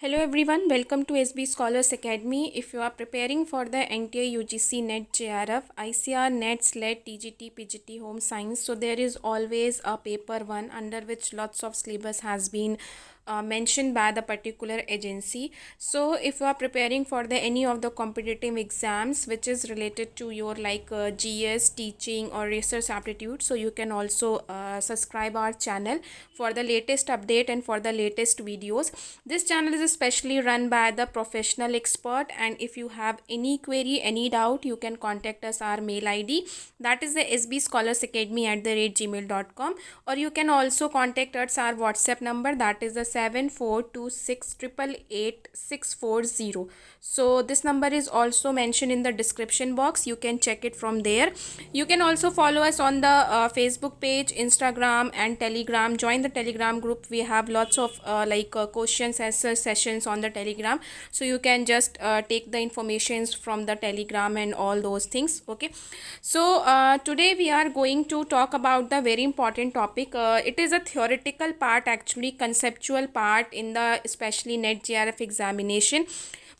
Hello everyone, welcome to SB Scholars Academy. If you are preparing for the NTA UGC NET JRF, ICR NET SLET TGT PGT Home Science, so there is always a paper one under which lots of syllabus has been mentioned by the particular agency. So if you are preparing for the any of the competitive exams which is related to your GS, teaching or research aptitude, so you can also subscribe our channel for the latest update and for the latest videos. This channel is especially run by the professional expert, and if you have any query, any doubt, you can contact us our mail ID, that is the sbscholarsacademy@gmail.com, or you can also contact us our WhatsApp number, that is the 7426888640. So this number is also mentioned in the description box. You can check it from there. You can also follow us on the Facebook page, Instagram and Telegram. Join the Telegram group. We have lots of questions answer sessions on the Telegram, so you can just take the informations from the Telegram and all those things. Okay, so today we are going to talk about the very important topic. It is a theoretical part, actually conceptual part in the especially NET JRF examination.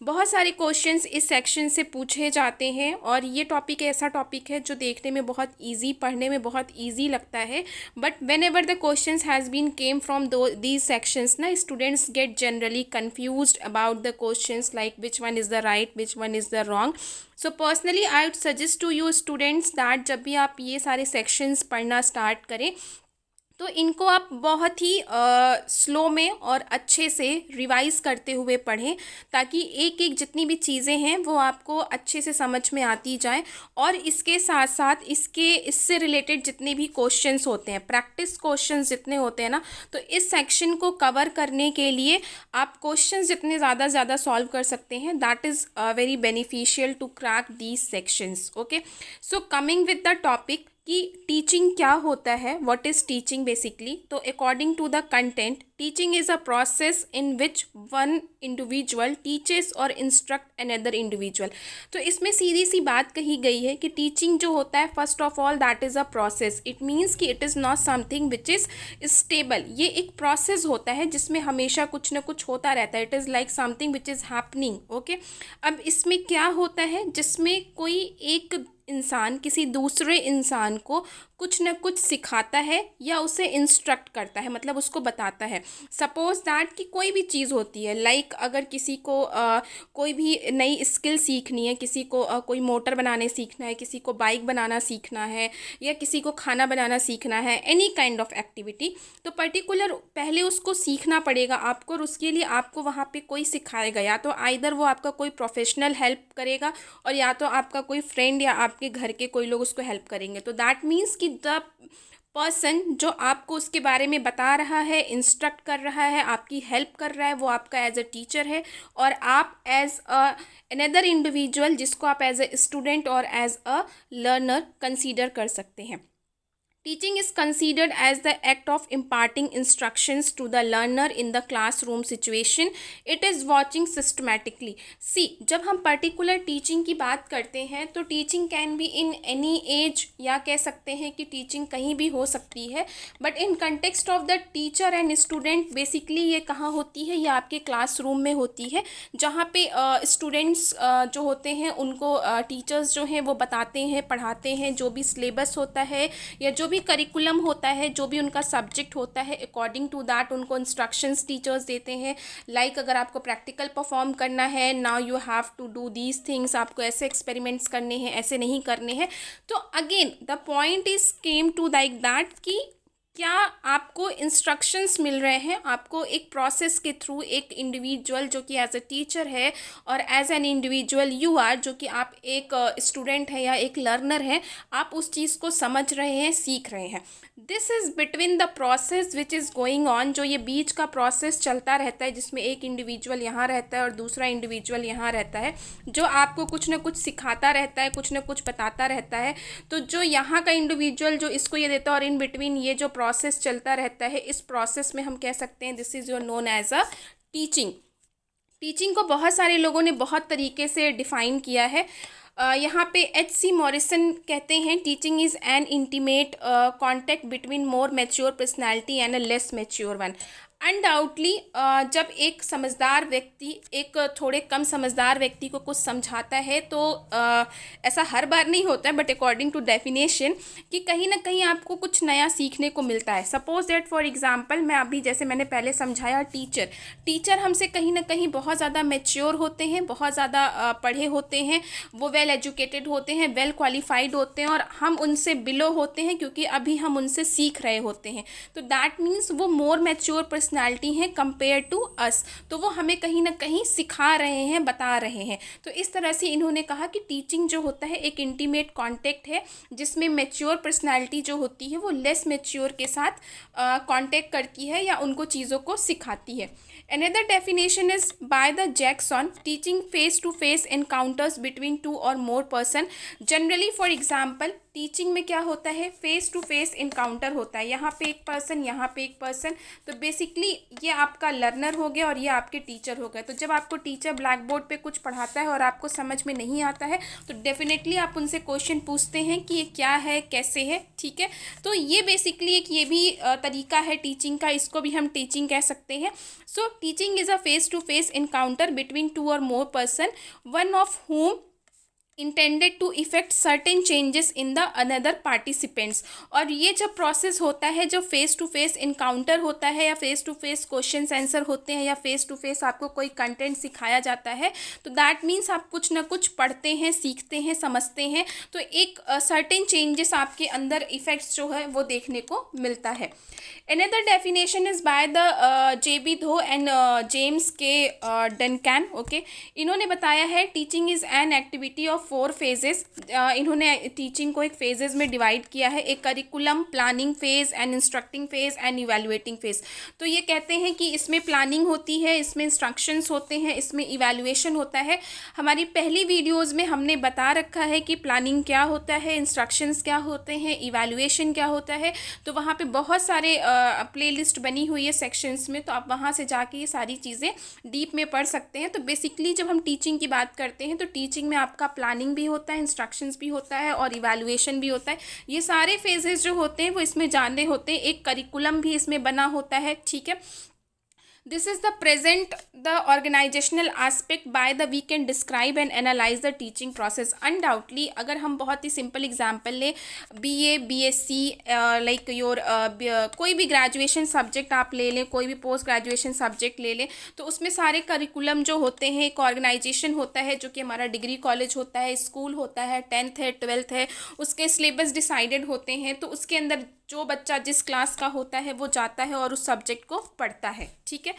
बहुत सारे questions इस section से पूछे जाते हैं और ये topic ऐसा टॉपिक है जो देखने में बहुत इजी, पढ़ने में बहुत इजी लगता है, but whenever the questions has been came from these sections ना, students get generally confused about the questions like which one is the right, which one is the wrong. So personally I would suggest to you students that जब भी आप ये सारे sections पढ़ना start करें तो इनको आप बहुत ही स्लो में और अच्छे से रिवाइज़ करते हुए पढ़ें, ताकि एक एक जितनी भी चीज़ें हैं वो आपको अच्छे से समझ में आती जाएं. और इसके साथ साथ इससे रिलेटेड जितने भी क्वेश्चंस होते हैं, प्रैक्टिस क्वेश्चंस जितने होते हैं ना, तो इस सेक्शन को कवर करने के लिए आप क्वेश्चंस जितने ज़्यादा सॉल्व कर सकते हैं, that is very beneficial to crack these sections. Okay, so coming with the topic कि टीचिंग क्या होता है, व्हाट इज़ टीचिंग बेसिकली. तो according to the content, teaching is a process in which one individual teaches और instruct another individual. तो इसमें सीधी सी बात कही गई है कि टीचिंग जो होता है, first of all that is a process. It means कि it is not something which is stable. ये एक प्रोसेस होता है जिसमें हमेशा कुछ ना कुछ होता रहता है. It is like something which is happening. Okay, अब इसमें क्या होता है, जिसमें कोई एक इंसान किसी दूसरे इंसान को कुछ न कुछ सिखाता है या उसे इंस्ट्रक्ट करता है, मतलब उसको बताता है. सपोज दैट कि कोई भी चीज़ होती है, अगर किसी को कोई भी नई स्किल सीखनी है, किसी को कोई मोटर बनाने सीखना है, किसी को बाइक बनाना सीखना है, या किसी को खाना बनाना सीखना है, एनी काइंड ऑफ एक्टिविटी, तो पर्टिकुलर पहले उसको सीखना पड़ेगा आपको, और उसके लिए आपको वहाँ पे कोई सिखाएगा. या तो आइदर वो आपका कोई प्रोफेशनल हेल्प करेगा, और या तो आपका कोई फ्रेंड या आपके घर के कोई लोग उसको हेल्प करेंगे. तो दैट मीन्स कि द पर्सन जो आपको उसके बारे में बता रहा है, इंस्ट्रक्ट कर रहा है, आपकी हेल्प कर रहा है, वो आपका एज अ टीचर है, और आप एज अनदर इंडिविजुअल जिसको आप एज अ स्टूडेंट और एज अ लर्नर कंसीडर कर सकते हैं. Teaching is considered as the act of imparting instructions to the learner in the classroom situation. It is watching systematically. See, जब हम particular teaching की बात करते हैं तो teaching can be in any age, या कह सकते हैं कि teaching कहीं भी हो सकती है, but in context of the teacher and student basically ये कहाँ होती है, ये आपके classroom में होती है, जहाँ पे students जो होते हैं उनको teachers जो हैं वो बताते हैं, पढ़ाते हैं, जो भी syllabus होता है या जो भी करिकुलम होता है, जो भी उनका सब्जेक्ट होता है, अकॉर्डिंग टू दैट उनको इंस्ट्रक्शंस टीचर्स देते हैं. अगर आपको प्रैक्टिकल परफॉर्म करना है, now you have to do these things, आपको ऐसे एक्सपेरिमेंट्स करने हैं, ऐसे नहीं करने हैं. तो again the point is came to like that कि क्या आपको इंस्ट्रक्शंस मिल रहे हैं, आपको एक प्रोसेस के थ्रू एक इंडिविजुअल जो कि एज अ टीचर है और as an individual you are, जो कि आप एक स्टूडेंट है या एक लर्नर है, आप उस चीज़ को समझ रहे हैं, सीख रहे हैं. This is between the process which is going on. जो ये बीच का प्रोसेस चलता रहता है, जिसमें एक इंडिविजुअल यहाँ रहता है और दूसरा इंडिविजुअल यहाँ रहता है, जो आपको कुछ ना कुछ सिखाता रहता है, कुछ ना कुछ बताता रहता है. तो जो यहाँ का इंडिविजुअल जो इसको ये देता है, और इन बिटवीन ये जो प्रोसेस चलता रहता है, इस प्रोसेस में हम कह सकते हैं this is your known as a teaching. Teaching को बहुत सारे लोगों ने बहुत तरीके से डिफ़ाइन किया है. यहाँ पे H.C. मॉरिसन कहते हैं teaching is an intimate contact between more mature personality and a less mature one. Undoubtedly जब एक समझदार व्यक्ति एक थोड़े कम समझदार व्यक्ति को कुछ समझाता है तो ऐसा हर बार नहीं होता है, बट अकॉर्डिंग टू डेफिनेशन कि कहीं ना कहीं आपको कुछ नया सीखने को मिलता है। सपोज दैट फॉर एग्जांपल मैं अभी जैसे मैंने पहले समझाया, टीचर हमसे कहीं ना कहीं बहुत ज़्यादा मैच्योर होते हैं, बहुत ज़्यादा पढ़े होते हैं, वो वेल एजुकेटेड होते हैं, वेल क्वालिफाइड होते हैं, और हम उनसे बिलो होते हैं क्योंकि अभी हम उनसे सीख रहे होते हैं। तो दैट मीन्स वो मोर मैच्योर पर्सनैलिटी हैं कंपेयर टू अस, तो वो हमें कहीं ना कहीं सिखा रहे हैं, बता रहे हैं। तो इस तरह से इन्होंने कहा कि टीचिंग जो होता है एक इंटीमेट कॉन्टेक्ट है, जिसमें मैच्योर पर्सनैलिटी जो होती है वो लेस मैच्योर के साथ कॉन्टेक्ट करती है या उनको चीज़ों को सिखाती है। Another definition is by the Jackson, teaching face-to-face encounters between two or more person. Generally, for example, teaching में क्या होता है, फेस टू फेस इनकाउंटर होता है, यहाँ पे एक पर्सन, यहाँ पे एक पर्सन। तो बेसिकली ये आपका लर्नर हो गया और ये आपके टीचर हो गए। तो जब आपको टीचर ब्लैक बोर्ड पे कुछ पढ़ाता है और आपको समझ में नहीं आता है तो डेफिनेटली आप उनसे क्वेश्चन पूछते हैं कि ये क्या है, कैसे है, ठीक है। तो ये बेसिकली एक ये भी तरीका है टीचिंग का, इसको भी हम टीचिंग कह सकते हैं। So teaching is a face to face encounter between two और more person, one of whom intended to effect certain changes in the another participants. और ये जब प्रोसेस होता है, जो फेस टू फेस इनकाउंटर होता है या face to face question answer होते हैं या फेस टू फेस आपको कोई कंटेंट सिखाया जाता है, तो दैट मीन्स आप कुछ ना कुछ पढ़ते हैं, सीखते हैं, समझते हैं। तो एक सर्टेन चेंजेस आपके अंदर इफेक्ट्स जो है वो देखने को मिलता है। Another definition is by the J.B. Dho and James K. Duncan. Okay, इन्होंने बताया है teaching is an activity of 4 phases. इन्होंने टीचिंग को एक फेजेस में डिवाइड किया है, एक curriculum, planning phase, and instructing phase, and evaluating phase. तो ये कहते हैं कि इसमें प्लानिंग होती है, इसमें इंस्ट्रक्शंस होते हैं, इसमें इवेलुएशन होता है। हमारी पहली वीडियोस में हमने बता रखा है कि प्लानिंग क्या होता है, इंस्ट्रक्शंस क्या होते हैं, इवेलुएशन क्या होता है। तो वहाँ पे बहुत सारे प्लेलिस्ट बनी हुई है सेक्शंस में, तो आप वहाँ से जाके ये सारी चीज़ें डीप में पढ़ सकते हैं। तो बेसिकली जब हम टीचिंग की बात करते हैं तो टीचिंग में आपका प्लानिंग भी होता है, इंस्ट्रक्शंस भी होता है और इवैल्यूएशन भी होता है। ये सारे फेजेस जो होते हैं वो इसमें जानने होते हैं। एक करिकुलम भी इसमें बना होता है, ठीक है। This is the present the organizational aspect by the we can describe and analyze the teaching process. Undoubtedly अगर हम बहुत ही सिंपल एग्जांपल लें, BA BSc लाइक योर कोई भी ग्रेजुएशन सब्जेक्ट आप ले लें, कोई भी पोस्ट ग्रेजुएशन सब्जेक्ट ले लें, तो उसमें सारे करिकुलम जो होते हैं, एक ऑर्गेनाइजेशन होता है जो कि हमारा डिग्री कॉलेज होता है, स्कूल होता है, 10th है, 12th है, उसके सिलेबस डिसाइडेड होते हैं। तो उसके अंदर जो बच्चा जिस क्लास का होता है वो जाता है और उस सब्जेक्ट को पढ़ता है, ठीक है।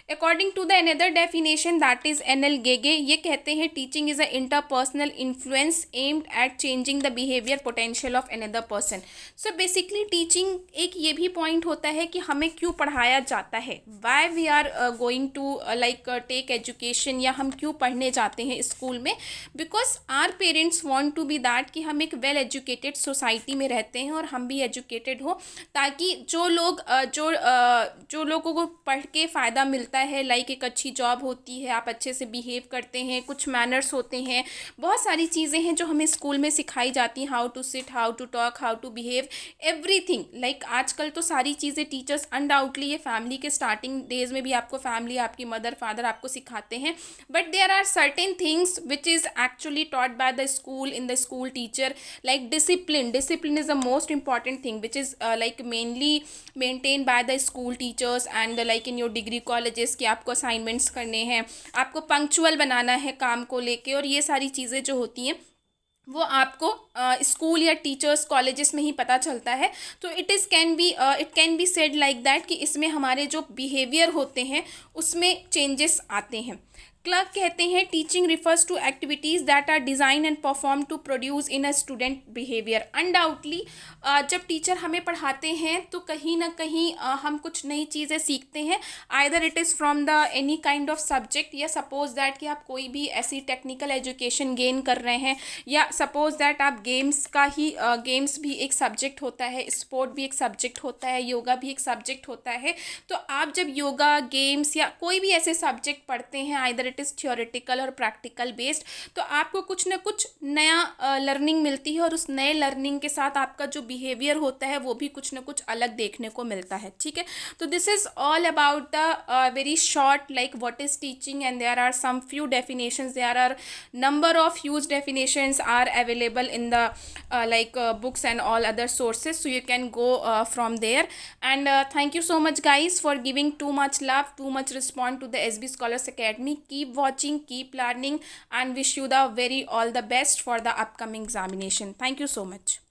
According to the another definition that is NL Gage, ये कहते हैं teaching is a interpersonal influence aimed at changing the behaviour potential of another person. So basically teaching एक ये भी पॉइंट होता है कि हमें क्यों पढ़ाया जाता है, why we are going to like take education, या हम क्यों पढ़ने जाते हैं स्कूल में। Because our parents want to be that कि हम एक वेल एजुकेटेड सोसाइटी में रहते हैं और हम भी एजुकेटेड हो, ताकि जो लोग जो लोगों को पढ़ के फ़ायदा मिलता है, लाइक एक अच्छी जॉब होती है, आप अच्छे से बिहेव करते हैं, कुछ मैनर्स होते हैं, बहुत सारी चीज़ें हैं जो हमें स्कूल में सिखाई जाती हैं, how to sit, how to talk, how to behave, everything. Like आजकल तो सारी चीज़ें टीचर्स अनडाउटली ये फैमिली के स्टार्टिंग डेज में भी आपको फैमिली, आपकी मदर फादर आपको सिखाते हैं, but there are certain things which is actually taught by the school in the school teacher, like discipline is the most important thing which is like mainly maintain by the school teachers and like in your degree colleges, कि आपको assignments करने हैं, आपको punctual बनाना है काम को लेके, और ये सारी चीज़ें जो होती हैं वो आपको स्कूल या टीचर्स कॉलेजेस में ही पता चलता है। तो it can be said like that कि इसमें हमारे जो बिहेवियर होते हैं उसमें चेंजेस आते हैं। क्लर्क कहते हैं teaching refers to activities that are design and perform to produce in a student behaviour. Undoubtedly जब टीचर हमें पढ़ाते हैं तो कहीं ना कहीं हम कुछ नई चीज़ें सीखते हैं, either it is from the any kind of subject, या सपोज दैट कि आप कोई भी ऐसी टेक्निकल एजुकेशन गेन कर रहे हैं, या सपोज दैट आप गेम्स का ही गेम्स भी एक सब्जेक्ट होता है, स्पोर्ट भी एक सब्जेक्ट होता है, योगा भी एक सब्जेक्ट होता है। तो आप जब योगा, गेम्स या कोई भी ऐसे सब्जेक्ट पढ़ते हैं, either it it is theoretical और प्रैक्टिकल बेस्ड, तो आपको कुछ ना कुछ नया लर्निंग मिलती है, और उस नए लर्निंग के साथ आपका जो बिहेवियर होता है वो भी कुछ ना कुछ अलग देखने को मिलता है, ठीक है। तो this is all about the very short like what is teaching, and there are some few definitions. There are number of huge definitions are available in the books and all other sources, so you can go from there. And thank you so much guys for giving too much love, too much response to the SB Scholars Academy. Keep watching, keep learning, and wish you the very all the best for the upcoming examination. Thank you so much.